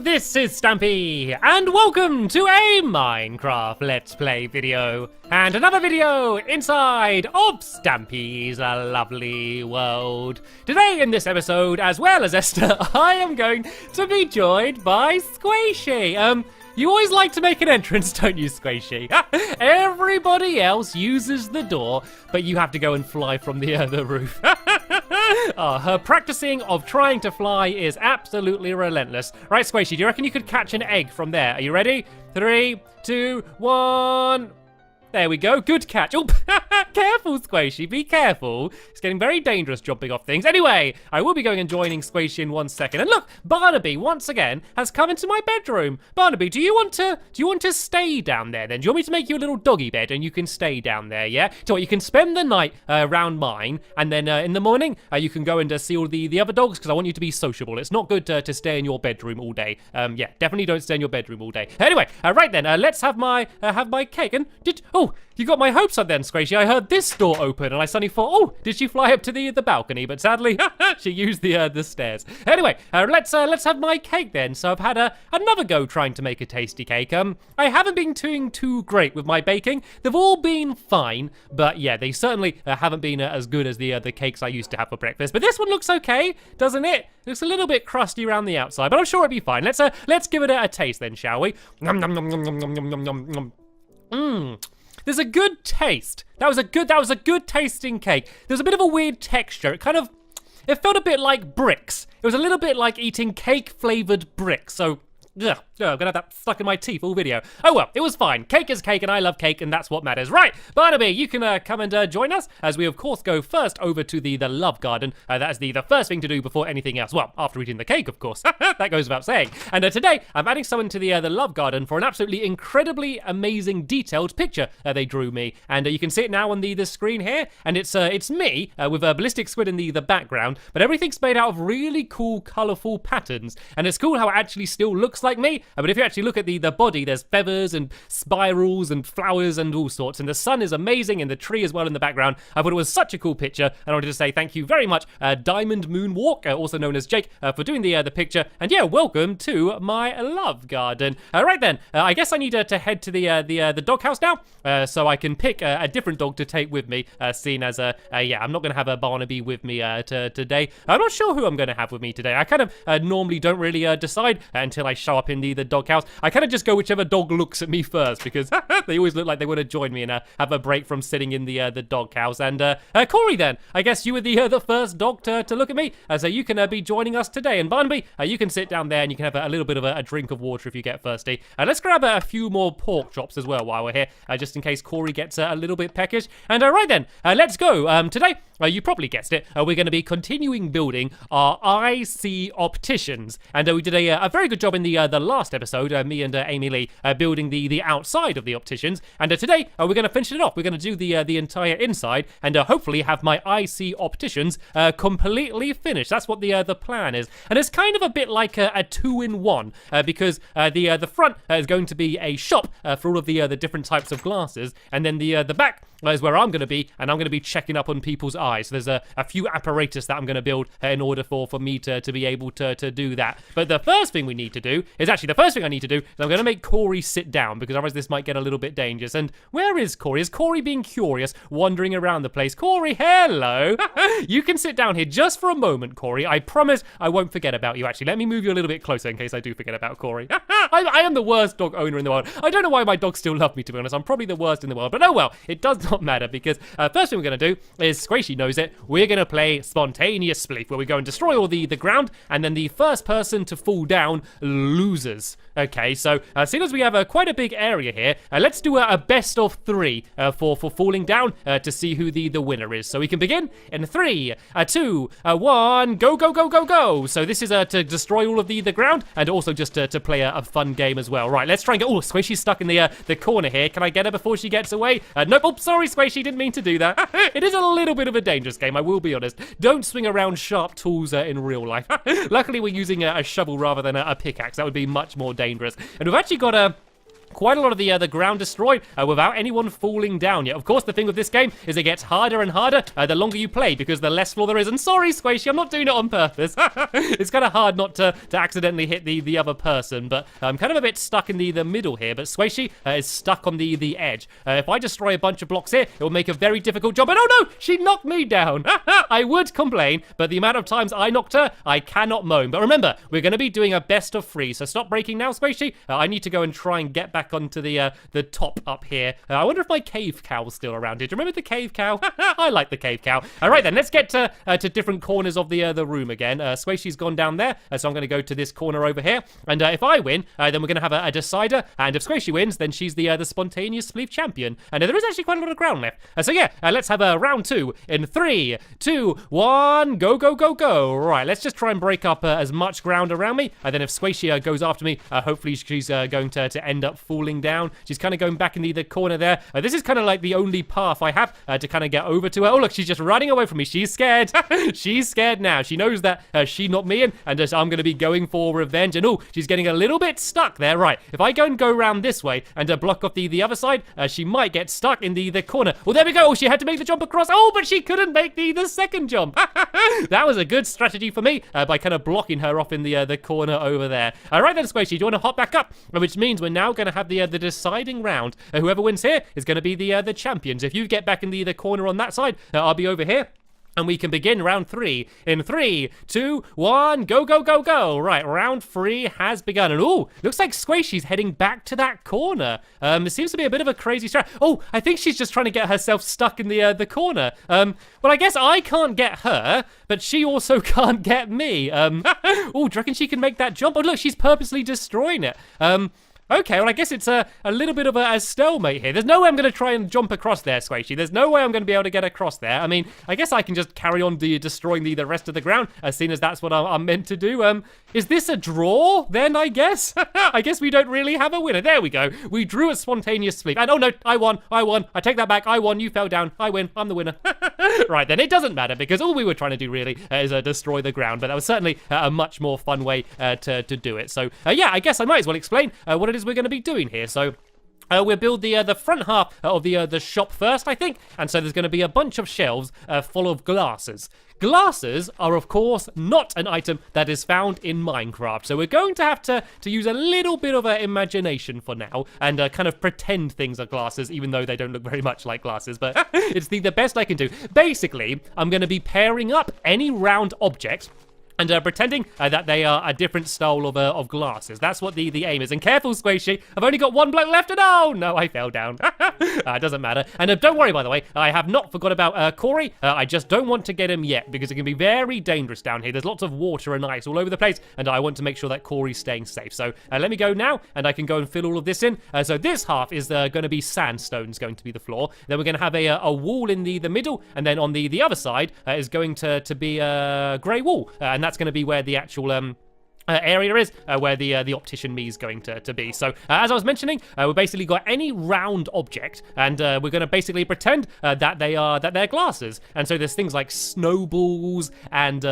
this is Stampy, and welcome to a Minecraft Let's Play video, and another video inside of Stampy's lovely world. Today in this episode, as well as Esther, I am going to be joined by Squishy. You always like to make an entrance, don't you, Squishy? Everybody else uses the door, but you have to go and fly from the roof. Her practicing of trying to fly is absolutely relentless. Right, Squishy, do you reckon you could catch an egg from there? Are you ready? 3, 2, 1... There we go, good catch. Oh, careful, Squishy, be careful. It's getting very dangerous jumping off things. Anyway, I will be going and joining Squishy in 1 second. And look, Barnaby, once again, has come into my bedroom. Barnaby, do you want to stay down there then? Do you want me to make you a little doggy bed and you can stay down there, yeah? So you can spend the night around mine, and then in the morning, you can go and see all the other dogs, because I want you to be sociable. It's not good to stay in your bedroom all day. Yeah, definitely don't stay in your bedroom all day. Anyway, right then, let's have my cake. And you got my hopes up then, Squishy. I heard this door open and I suddenly thought, oh, did she fly up to the balcony? But sadly, she used the stairs. Anyway, let's have my cake then. So I've had another go trying to make a tasty cake. I haven't been doing too great with my baking. They've all been fine, but yeah, they certainly haven't been as good as the cakes I used to have for breakfast. But this one looks okay, doesn't it? Looks a little bit crusty around the outside, but I'm sure it'll be fine. Let's give it a taste then, shall we? Nom nom nom nom nom nom nom nom nom. Mmm. There's a good taste. That was a good tasting cake. There's a bit of a weird texture. It felt a bit like bricks. It was a little bit like eating cake flavored bricks. So, yeah, I'm gonna have that stuck in my teeth all video. Oh well, it was fine. Cake is cake and I love cake and that's what matters. Right, Barnaby, you can come and join us as we of course go first over to the love garden. That is the first thing to do before anything else. Well, after eating the cake, of course. That goes without saying. And today, I'm adding someone to the love garden for an absolutely incredibly amazing detailed picture they drew me. And you can see it now on the screen here. And it's me with a ballistic squid in the background. But everything's made out of really cool, colourful patterns. And it's cool how it actually still looks like me. But if you actually look at the body, there's feathers and spirals and flowers and all sorts. And the sun is amazing and the tree as well in the background. I thought it was such a cool picture. And I wanted to say thank you very much, Diamond Moonwalk, also known as Jake, for doing the picture. And yeah, welcome to my love garden. Right then, I guess I need to head to the doghouse now, so I can pick a different dog to take with me, seeing as, yeah, I'm not going to have a Barnaby with me today. I'm not sure who I'm going to have with me today. I kind of normally don't really decide until I show up in the doghouse. I kind of just go whichever dog looks at me first, because they always look like they want to join me and have a break from sitting in the doghouse. And Corey then, I guess you were the first dog to look at me, so you can be joining us today. And Barnaby, you can sit down there and you can have a little bit of a drink of water if you get thirsty. Let's grab a few more pork chops as well while we're here, just in case Corey gets a little bit peckish. And right then, let's go. Today, you probably guessed it, we're going to be continuing building our IC opticians. And we did a very good job in the last episode, me and Amy Lee, building the outside of the opticians. And today, we're going to finish it off. We're going to do the entire inside and hopefully have my IC opticians completely finished. That's what the plan is. And it's kind of a bit like a 2-in-1 because the front is going to be a shop for all of the different types of glasses. And then the back is where I'm going to be, and I'm going to be checking up on people's eyes. So there's a few apparatus that I'm going to build in order for me to be able to do that. But the first thing we need to do is actually the first thing I need to do is I'm going to make Corey sit down, because otherwise this might get a little bit dangerous. And where is Corey? Is Corey being curious, wandering around the place? Corey, hello. You can sit down here just for a moment, Corey. I promise I won't forget about you. Actually, let me move you a little bit closer in case I do forget about Corey. I am the worst dog owner in the world. I don't know why my dogs still love me, to be honest. I'm probably the worst in the world. But oh well, it does not matter, because first thing we're going to do is, Squishy knows it, we're going to play Spontaneous Spleef, where we go and destroy all the ground, and then the first person to fall down loses. Okay, so seeing as we have quite a big area here, let's do a best of 3 for falling down to see who the winner is. So we can begin in 3, 2, 1, go, go, go, go, go. So this is to destroy all of the ground, and also just to play a fun game as well. Right, let's try and get... Oh, Squishy's stuck in the corner here. Can I get her before she gets away? Nope. Oh, sorry, Squishy, didn't mean to do that. It is a little bit of a dangerous game, I will be honest. Don't swing around sharp tools in real life. Luckily, we're using a shovel rather than a pickaxe. That would be much more dangerous. And we've actually got quite a lot of the ground destroyed without anyone falling down yet. Of course, the thing with this game is it gets harder and harder the longer you play because the less floor there is. And sorry, Squishy, I'm not doing it on purpose. It's kind of hard not to accidentally hit the other person, but I'm kind of a bit stuck in the middle here. But Squishy is stuck on the edge. If I destroy a bunch of blocks here, it will make a very difficult job. And oh no, she knocked me down. I would complain, but the amount of times I knocked her, I cannot moan. But remember, we're going to be doing a best of 3, so stop breaking now, Squishy. I need to go and try and get back onto the top up here. I wonder if my cave cow's still around here. Do you remember the cave cow? I like the cave cow. All right then, let's get to different corners of the room again. Squishy's gone down there, so I'm going to go to this corner over here. And if I win, then we're going to have a decider. And if Squishy wins, then she's the spontaneous spleef champion. And there is actually quite a lot of ground left. So yeah, let's have a round 2 in 3, 2, 1, go, go, go, go. Right, let's just try and break up as much ground around me. And then if Squishy goes after me, hopefully she's going to end up falling down. She's kind of going back in the corner there. This is kind of like the only path I have to kind of get over to her. Oh, look, she's just running away from me. She's scared. She's scared now. She knows that she knocked me in, and I'm going to be going for revenge. And oh, she's getting a little bit stuck there. Right, if I go around this way and block off the other side, she might get stuck in the corner. Well, there we go. Oh, she had to make the jump across. Oh, but she couldn't make the second jump. That was a good strategy for me by kind of blocking her off in the corner over there. All right then, Squishy, do you want to hop back up? Which means we're now going to have the deciding round. Whoever wins here is going to be the champions. If you get back in the corner on that side, I'll be over here. And we can begin round 3 in 3, 2, 1, go, go, go, go. Right, round 3 has begun. And oh, looks like Squishy's heading back to that corner. It seems to be a bit of a crazy strat. Oh, I think she's just trying to get herself stuck in the corner. Well, I guess I can't get her, but she also can't get me. Oh, do you reckon she can make that jump? Oh, look, she's purposely destroying it. Okay, well, I guess it's a little bit of a stalemate here. There's no way I'm going to try and jump across there, Squishy. There's no way I'm going to be able to get across there. I mean, I guess I can just carry on destroying the rest of the ground, seeing as that's what I'm meant to do. Is this a draw, then, I guess? I guess we don't really have a winner. There we go. We drew a spontaneous spleef. And oh, no, I won. I take that back. I won. You fell down. I win. I'm the winner. Right, then, it doesn't matter, because all we were trying to do, really, is destroy the ground. But that was certainly a much more fun way to do it. So, yeah, I guess I might as well explain what it is we're going to be doing here. So we'll build the front half of the shop first, I think. And so there's going to be a bunch of shelves full of glasses. Glasses are, of course, not an item that is found in Minecraft. So we're going to have to use a little bit of imagination for now and kind of pretend things are glasses, even though they don't look very much like glasses. But it's the best I can do. Basically, I'm going to be pairing up any round object and pretending that they are a different style of glasses. That's what the aim is. And careful, Squishy. I've only got one bloke left, and oh, no, I fell down. It doesn't matter. And don't worry, by the way, I have not forgot about Corey. I just don't want to get him yet, because it can be very dangerous down here. There's lots of water and ice all over the place, and I want to make sure that Corey's staying safe. So let me go now, and I can go and fill all of this in. So this half is going to be sandstone's going to be the floor. Then we're going to have a wall in the middle, and then on the other side is going to be a grey wall. And that's going to be where the actual area is where the optician me is going to be. So as I was mentioning, we've basically got any round object, and we're going to basically pretend that they're glasses. And so there's things like snowballs and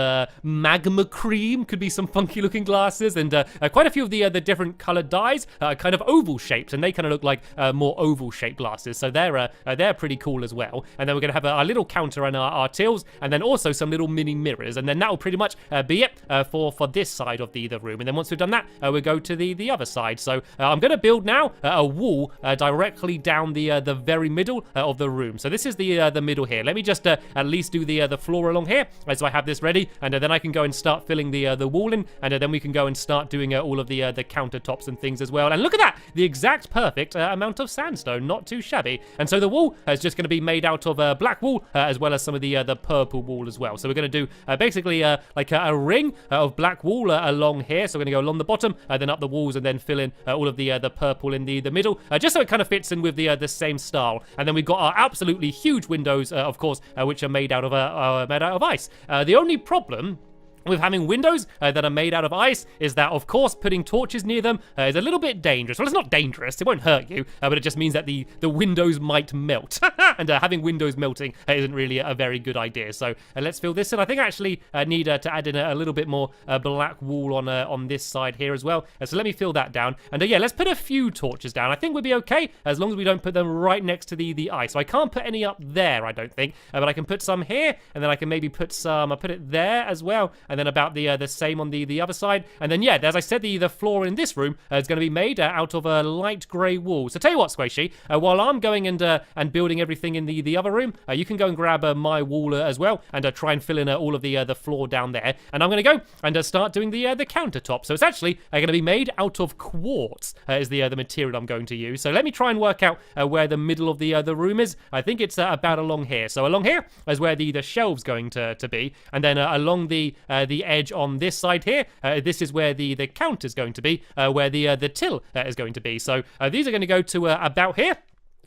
magma cream, could be some funky looking glasses, and quite a few of the different colored dyes are kind of oval shaped, and they kind of look like more oval shaped glasses. So they're pretty cool as well. And then we're going to have a little counter on our tills, and then also some little mini mirrors, and then that will pretty much be it for this side of the room. And then once we've done that, we go to the other side. So I'm going to build now a wall directly down the very middle of the room. So this is the middle here. Let me just at least do the floor along here, so I have this ready, and then I can go and start filling the wall in, and then we can go and start doing all of the countertops and things as well. And look at that, the exact perfect amount of sandstone, not too shabby. And so the wall is just going to be made out of black wool, as well as some of the purple wool as well. So we're going to do basically like a ring of black wool along here. So we're going to go along the bottom, then up the walls, and then fill in all of the purple in the middle, just so it kind of fits in with the same style. And then we've got our absolutely huge windows, of course, which are made out of ice. The only problem with having windows that are made out of ice is that, of course, putting torches near them is a little bit dangerous. Well, it's not dangerous, it won't hurt you, but it just means that the windows might melt. And having windows melting isn't really a very good idea. So let's fill this in. I think I actually need to add in a little bit more black wool on this side here as well. So let me fill that down. And yeah, let's put a few torches down. I think we'll be okay as long as we don't put them right next to the ice. So I can't put any up there, I don't think, but I can put some here, and then I can maybe put some, I'll put it there as well, and then about the same on the other side. And then yeah, as I said, the floor in this room is going to be made out of a light grey wool. So tell you what, Squishy, while I'm going and building everything in the other room, you can go and grab my wall as well and try and fill in all of the floor down there. And I'm going to go and start doing the countertop. So it's actually going to be made out of quartz is the material I'm going to use. So let me try and work out where the middle of the room is. I think it's about along here. So along here is where the shelves going to be, and then along the edge on this side here, this is where the counter is going to be, where the till is going to be. So these are going to go to about here.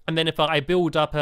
And then if I build up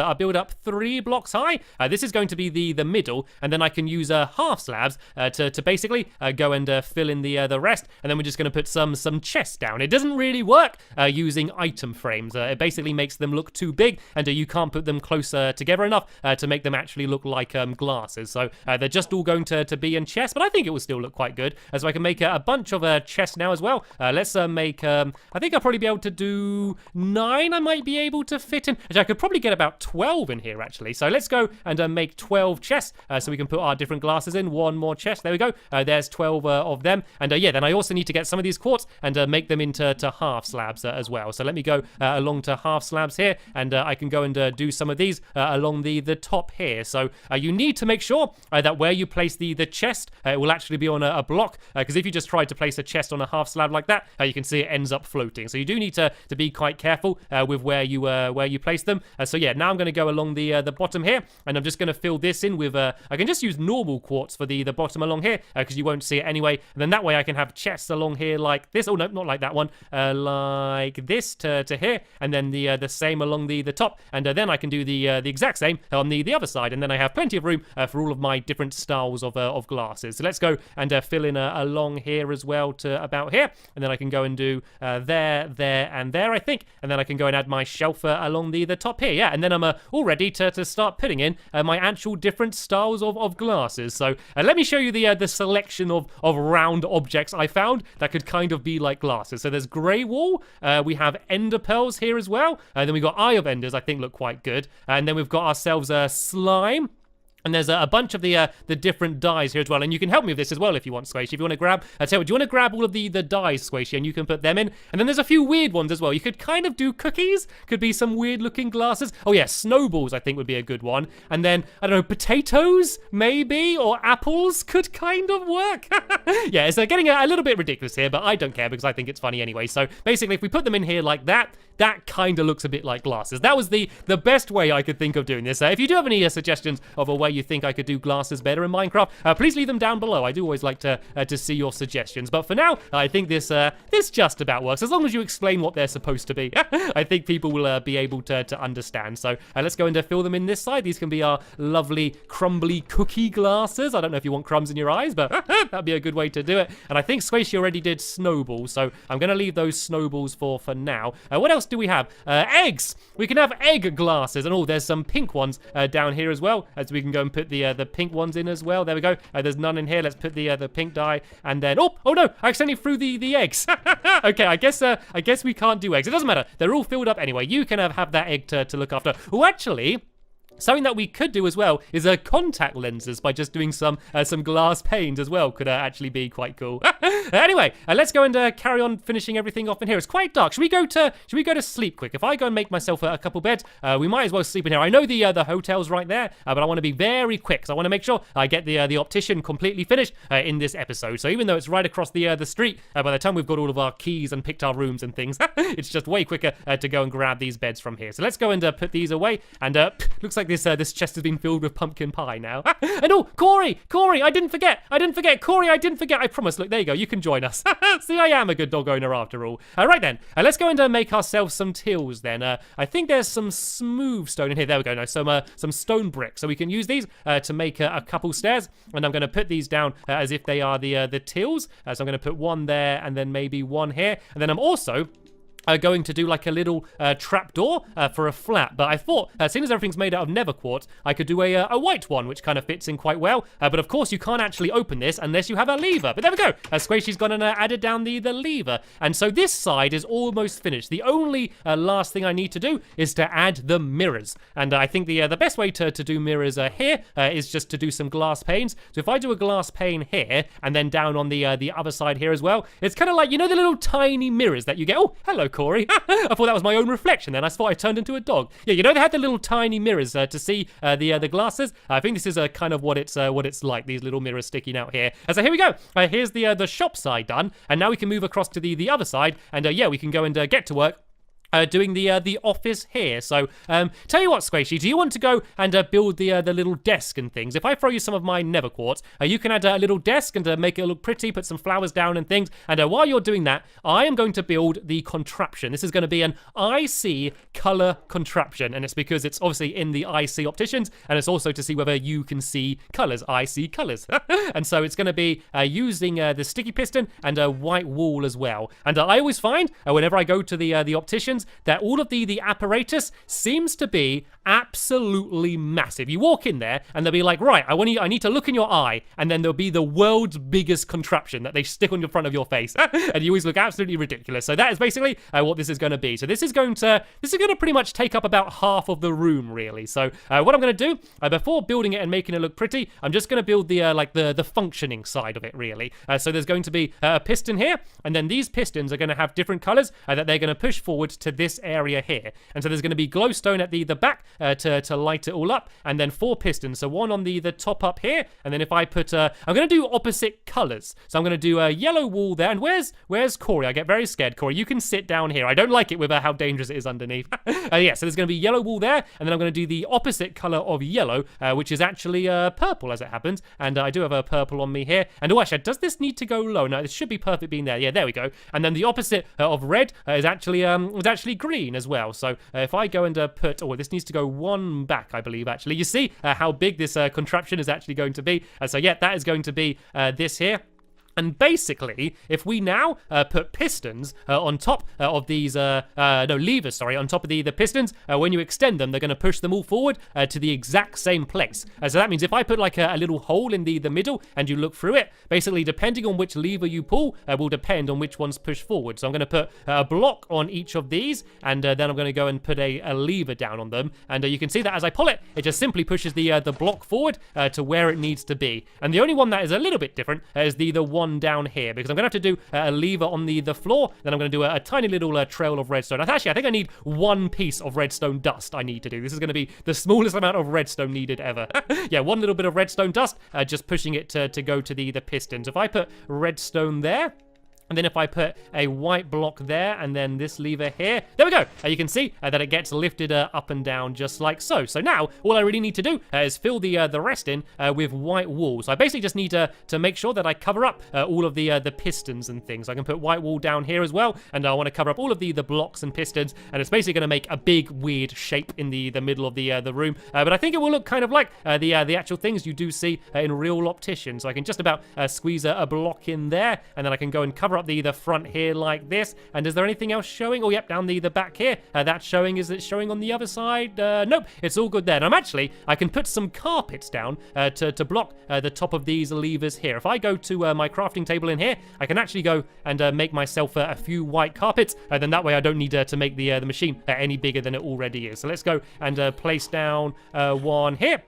3 blocks high, this is going to be the middle, and then I can use half slabs to basically go and fill in the rest. And then we're just going to put some chests down. It doesn't really work using item frames. It basically makes them look too big, and you can't put them closer together enough to make them actually look like glasses. So they're just all going to be in chests, but I think it will still look quite good. So I can make a bunch of chests now as well. Let's make, I think I'll probably be able to do 9. I might be able to fit in. I could probably get about 12 in here, actually. So let's go and make 12 chests so we can put our different glasses in. One more chest. There we go. There's 12 of them. And yeah, then I also need to get some of these quartz and make them into half slabs as well. So let me go along to half slabs here, and I can go and do some of these along the top here. So you need to make sure that where you place the chest, it will actually be on a block, because if you just try to place a chest on a half slab like that, you can see it ends up floating. So you do need to be quite careful with where you place them. So yeah, now I'm going to go along the bottom here, and I'm just going to fill this in with I can just use normal quartz for the bottom along here, because you won't see it anyway. And then that way I can have chests along here like this. Oh no, not like that one. Like this to here, and then the same along the top, and then I can do the exact same on the other side, and then I have plenty of room for all of my different styles of glasses. So let's go and fill in along here as well to about here, and then I can go and do there, and there, I think, and then I can go and add my shelf along the top here, yeah, and then I'm all ready to start putting in my actual different styles of glasses. So let me show you the selection of round objects I found that could kind of be like glasses. So there's grey wool, we have ender pearls here as well, and then we've got eye of enders, I think look quite good, and then we've got ourselves slime. And there's a bunch of the different dyes here as well. And you can help me with this as well if you want, Squishy. If you want to grab, I tell you what, do you want to grab all of the dyes, Squishy, and you can put them in? And then there's a few weird ones as well. You could kind of do cookies. Could be some weird looking glasses. Oh yeah, snowballs I think would be a good one. And then, I don't know, potatoes maybe, or apples could kind of work. Yeah, it's getting a little bit ridiculous here, but I don't care because I think it's funny anyway. So basically, if we put them in here like that, that kind of looks a bit like glasses. That was the best way I could think of doing this. If you do have any suggestions of a way you think I could do glasses better in Minecraft, please leave them down below. I do always like to see your suggestions. But for now, I think this just about works. As long as you explain what they're supposed to be, I think people will be able to understand. So let's go and fill them in this side. These can be our lovely crumbly cookie glasses. I don't know if you want crumbs in your eyes, but that'd be a good way to do it. And I think Squishy already did snowballs, so I'm going to leave those snowballs for now. What else do we have? Eggs! We can have egg glasses, and there's some pink ones down here as well, as we can go and put the pink ones in as well. There we go. There's none in here. Let's put the pink dye, and then oh no, I accidentally threw the eggs. Okay, I guess we can't do eggs. It doesn't matter. They're all filled up anyway. You can have that egg to look after. Oh, actually, something that we could do as well is contact lenses by just doing some glass panes as well. Could actually be quite cool. Anyway, let's go and carry on finishing everything off in here. It's quite dark. Should we go to sleep quick? If I go and make myself a couple beds, we might as well sleep in here. I know the hotel's right there, but I want to be very quick. So I want to make sure I get the optician completely finished in this episode. So even though it's right across the street, by the time we've got all of our keys and picked our rooms and things, it's just way quicker to go and grab these beds from here. So let's go and put these away. And looks like this chest has been filled with pumpkin pie now. And oh, Corey, I didn't forget. Corey, I didn't forget. I promise. Look, there you go. You can join us. See, I am a good dog owner after all. Right then, let's go and make ourselves some tills then. I think there's some smooth stone in here. There we go. No, some stone bricks. So we can use these to make a couple stairs. And I'm going to put these down as if they are the tills. So I'm going to put one there and then maybe one here. And then I'm also going to do like a little trapdoor for a flat. But I thought, seeing as everything's made out of nether quartz, I could do a white one, which kind of fits in quite well. But of course, you can't actually open this unless you have a lever. But there we go. Squishy's gone and added down the lever. And so this side is almost finished. The only last thing I need to do is to add the mirrors. And I think the best way to do mirrors here is just to do some glass panes. So if I do a glass pane here and then down on the other side here as well, it's kind of like, you know, the little tiny mirrors that you get. Oh, hello, Corey. I thought that was my own reflection then. I thought I turned into a dog. Yeah, you know they had the little tiny mirrors to see the glasses. I think this is kind of what it's like, these little mirrors sticking out here. So here we go. Here's the shop side done, and now we can move across to the other side, and yeah, we can go and get to work. Doing the office here. So, tell you what, Squishy, do you want to go and build the little desk and things? If I throw you some of my nether quartz, you can add a little desk and make it look pretty, put some flowers down and things. And while you're doing that, I am going to build the contraption. This is going to be an IC color contraption, and it's because it's obviously in the IC opticians, and it's also to see whether you can see colors. I see colors. And so it's going to be using the sticky piston and a white wool as well. And I always find whenever I go to the opticians, that all of the apparatus seems to be absolutely massive. You walk in there and they'll be like, right, I need to look in your eye, and then there'll be the world's biggest contraption that they stick on the front of your face, and you always look absolutely ridiculous. So that is basically what this is going to be. So this is going to pretty much take up about half of the room, really. So what I'm going to do before building it and making it look pretty, I'm just going to build the functioning side of it, really. So there's going to be a piston here, and then these pistons are going to have different colors that they're going to push forward to this area here. And so there's going to be glowstone at the back to light it all up, and then 4 pistons. So one on the top up here, and then if I put I'm going to do opposite colors. So I'm going to do a yellow wall there. And where's Corey? I get very scared. Corey, you can sit down here. I don't like it with how dangerous it is underneath. Yeah, so there's going to be yellow wall there, and then I'm going to do the opposite color of yellow, which is actually purple as it happens. And I do have a purple on me here. And oh, actually, does this need to go low? No, this should be perfect being there. Yeah, there we go. And then the opposite of red is actually green as well. So if I go and put, oh, this needs to go one back, I believe, actually. You see how big this contraption is actually going to be. So yeah, that is going to be this here. And basically, if we now put pistons on top of these, levers, sorry, on top of the pistons, when you extend them, they're going to push them all forward to the exact same place. So that means if I put like a little hole in the middle and you look through it, basically depending on which lever you pull will depend on which ones push forward. So I'm going to put a block on each of these, and then I'm going to go and put a lever down on them. And you can see that as I pull it, it just simply pushes the block forward to where it needs to be. And the only one that is a little bit different is the one down here, because I'm going to have to do a lever on the floor, then I'm going to do a tiny little trail of redstone. Actually, I think I need 1 piece of redstone dust I need to do. This is going to be the smallest amount of redstone needed ever. Yeah, 1 little bit of redstone dust, just pushing it to go to the pistons. If I put redstone there, and then if I put a white block there and then this lever here, there we go. You can see that it gets lifted up and down just like so. So now all I really need to do is fill the rest in with white wool. So I basically just need to make sure that I cover up all of the pistons and things. I can put white wool down here as well, and I want to cover up all of the blocks and pistons, and it's basically going to make a big weird shape in the middle of the room. But I think it will look kind of like the actual things you do see in real opticians. So I can just about squeeze a block in there, and then I can go and cover up the front here like this. And is there anything else showing? Oh, yep, down the back here. That's showing. Is it showing on the other side? Nope, it's all good there. And I can put some carpets down to block the top of these levers here. If I go to my crafting table in here, I can actually go and make myself a few white carpets. Then that way I don't need to make the machine any bigger than it already is. So let's go and place down 1 here.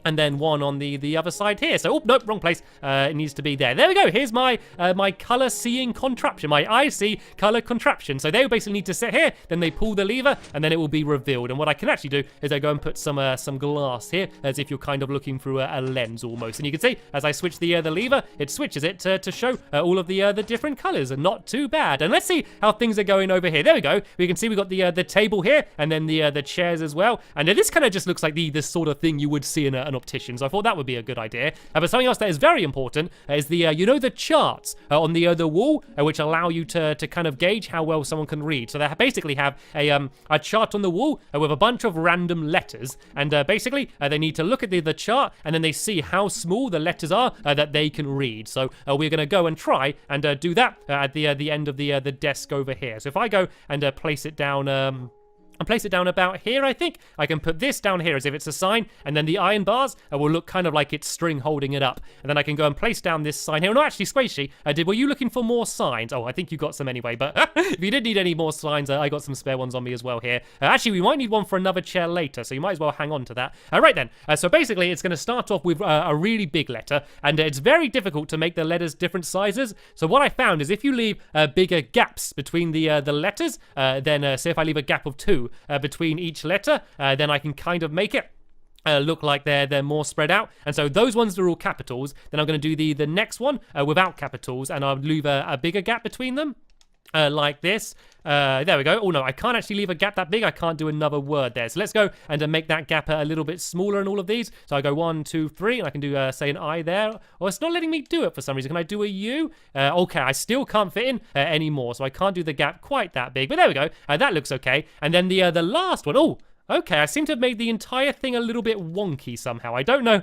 and then one on the other side here. So, oh, nope, wrong place. It needs to be there. There we go. Here's my my color seeing contraption, my IC color contraption. So they basically need to sit here, then they pull the lever, and then it will be revealed. And what I can actually do is I go and put some glass here, as if you're kind of looking through a lens almost. And you can see, as I switch the lever, it switches it to show all of the different colors, and not too bad. And let's see how things are going over here. There we go. We can see we've got the table here, and then the chairs as well. And this kind of just looks like the sort of thing you would see in an optician. So I thought that would be a good idea. But something else that is very important is the you know, the charts on the wall, which allow you to kind of gauge how well someone can read. So they basically have a chart on the wall with a bunch of random letters, and basically they need to look at the chart, and then they see how small the letters are that they can read. So we're going to go and try and do that at the end of the desk over here. So if I go and place it down. And place it down about here, I think. I can put this down here as if it's a sign, and then the iron bars will look kind of like it's string holding it up. And then I can go and place down this sign here. No, actually, Squishy, were you looking for more signs? Oh, I think you got some anyway, but if you did need any more signs, I got some spare ones on me as well here. Actually, we might need one for another chair later, so you might as well hang on to that. Right then, so basically, it's going to start off with a really big letter, and it's very difficult to make the letters different sizes. So what I found is if you leave bigger gaps between the letters, then say if I leave a gap of 2, between each letter, then I can kind of make it look like they're more spread out. And so those ones are all capitals. Then I'm going to do the next one without capitals, and I'll leave a bigger gap between them. Like this. There we go. Oh no, I can't actually leave a gap that big. I can't do another word there. So let's go and make that gap a little bit smaller in all of these. So I go 1, 2, 3, and I can do say an I there. Oh, it's not letting me do it for some reason. Can I do a U? Okay, I still can't fit in anymore, so I can't do the gap quite that big. But there we go. That looks okay. And then the last one. Oh. Okay, I seem to have made the entire thing a little bit wonky somehow. I don't know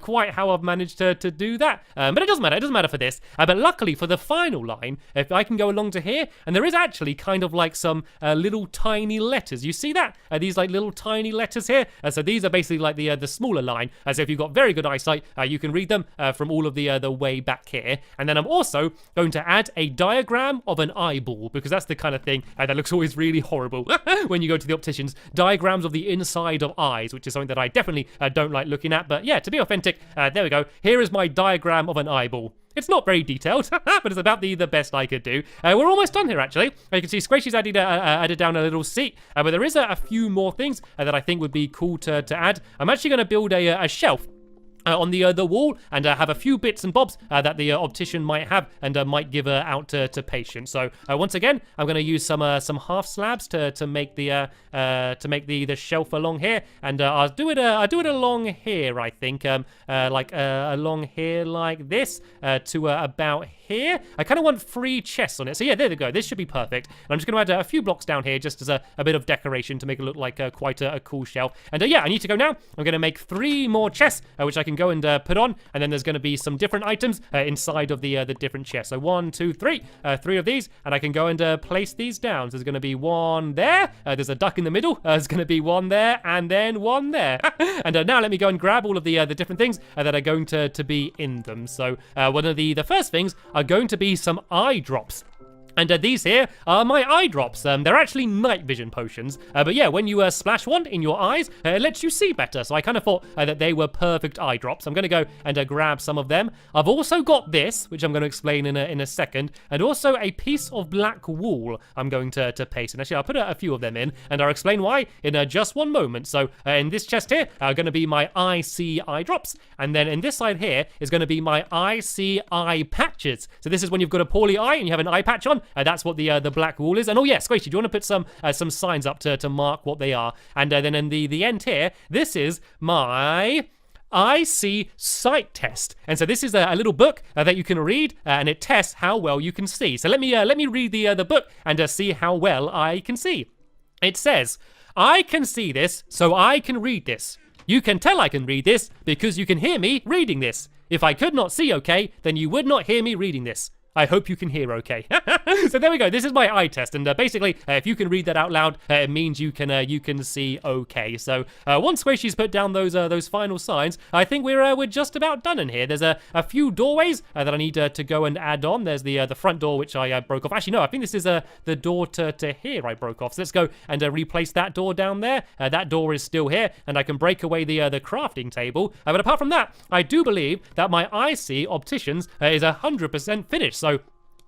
quite how I've managed to do that. But it doesn't matter. It doesn't matter for this. But luckily for the final line, if I can go along to here, and there is actually kind of like some little tiny letters. You see that? These like little tiny letters here. So these are basically like the smaller line. So if you've got very good eyesight, you can read them from all of the way back here. And then I'm also going to add a diagram of an eyeball, because that's the kind of thing that looks always really horrible when you go to the opticians. Diagrams of the inside of eyes, which is something that I definitely don't like looking at. But yeah, to be authentic, there we go. Here is my diagram of an eyeball. It's not very detailed, but it's about the best I could do. We're almost done here, actually. You can see Squishy's added down a little seat, but there is a few more things that I think would be cool to add. I'm actually going to build a shelf on the wall, and have a few bits and bobs that the optician might have and might give out to patients. So once again, I'm going to use some half slabs to make the shelf along here, and I'll do it along here. I think like along here like this to about here. I kind of want 3 chests on it. So yeah, there we go. This should be perfect. And I'm just going to add a few blocks down here just as a bit of decoration to make it look like quite a cool shelf. And yeah, I need to go now. I'm going to make 3 more chests, which I can go and put on. And then there's going to be some different items inside of the different chests. So 1, 2, 3. 3 of these. And I can go and place these down. So there's going to be 1 there. There's a duck in the middle. There's going to be 1 there. And then 1 there. And now let me go and grab all of the different things that are going to be in them. So one of the first things are going to be some eye drops. And these here are my eye drops. They're actually night vision potions. But yeah, when you splash one in your eyes, it lets you see better. So I kind of thought that they were perfect eye drops. I'm going to go and grab some of them. I've also got this, which I'm going to explain in a second. And also a piece of black wool I'm going to paste. And actually, I'll put a few of them in. And I'll explain why in just one moment. So in this chest here are going to be my IC eye drops. And then in this side here is going to be my IC eye patches. So this is when you've got a poorly eye and you have an eye patch on. That's what the black wool is. And oh yeah, Squishy, do you want to put some signs up to mark what they are? And then in the end here, this is my IC sight test. And so this is a little book that you can read, and it tests how well you can see. So let me read the book and see how well I can see. It says, I can see this, so I can read this. You can tell I can read this because you can hear me reading this. If I could not see okay, then you would not hear me reading this. I hope you can hear okay. So there we go. This is my eye test, and basically, if you can read that out loud, it means you can see okay. So once Squishy's put down those final signs, I think we're just about done in here. There's a few doorways that I need to go and add on. There's the front door which I broke off. Actually, no, I think this is the door to here I broke off. So let's go and replace that door down there. That door is still here, and I can break away the crafting table. But apart from that, I do believe that my IC opticians is 100% finished. So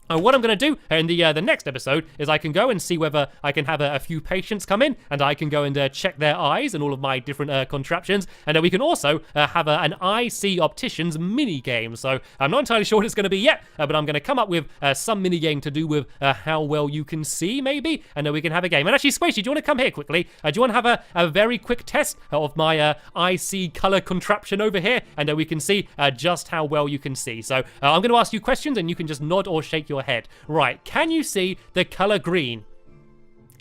what I'm going to do in the next episode is I can go and see whether I can have a few patients come in, and I can go and check their eyes and all of my different contraptions, and we can also have an IC opticians mini game. So I'm not entirely sure what it's going to be yet, but I'm going to come up with some mini game to do with how well you can see, maybe, and then we can have a game. And actually, Squishy, do you want to come here quickly? Do you want to have a very quick test of my IC color contraption over here, and we can see just how well you can see. So I'm going to ask you questions, and you can just nod or shake your head. Right, can you see the color green?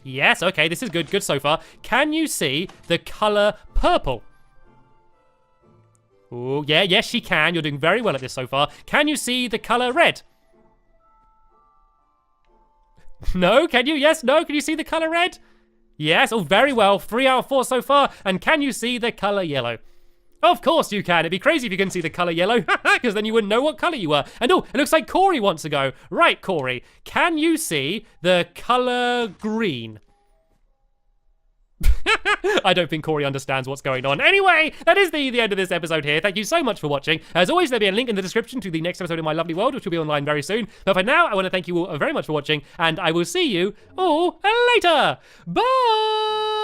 Yes, okay, this is good so far. Can you see the color purple? Oh, yeah, yes, she can. You're doing very well at this so far. Can you see the color red? No, can you? Yes, no, can you see the color red? Yes, oh, very well. 3 out of 4 so far. And can you see the color yellow? Of course you can. It'd be crazy if you couldn't see the color yellow, because then you wouldn't know what color you were. And oh, it looks like Corey wants to go. Right, Corey, can you see the color green? I don't think Corey understands what's going on. Anyway, that is the end of this episode here. Thank you so much for watching. As always, there'll be a link in the description to the next episode of My Lovely World, which will be online very soon. But for now, I want to thank you all very much for watching, and I will see you all later. Bye!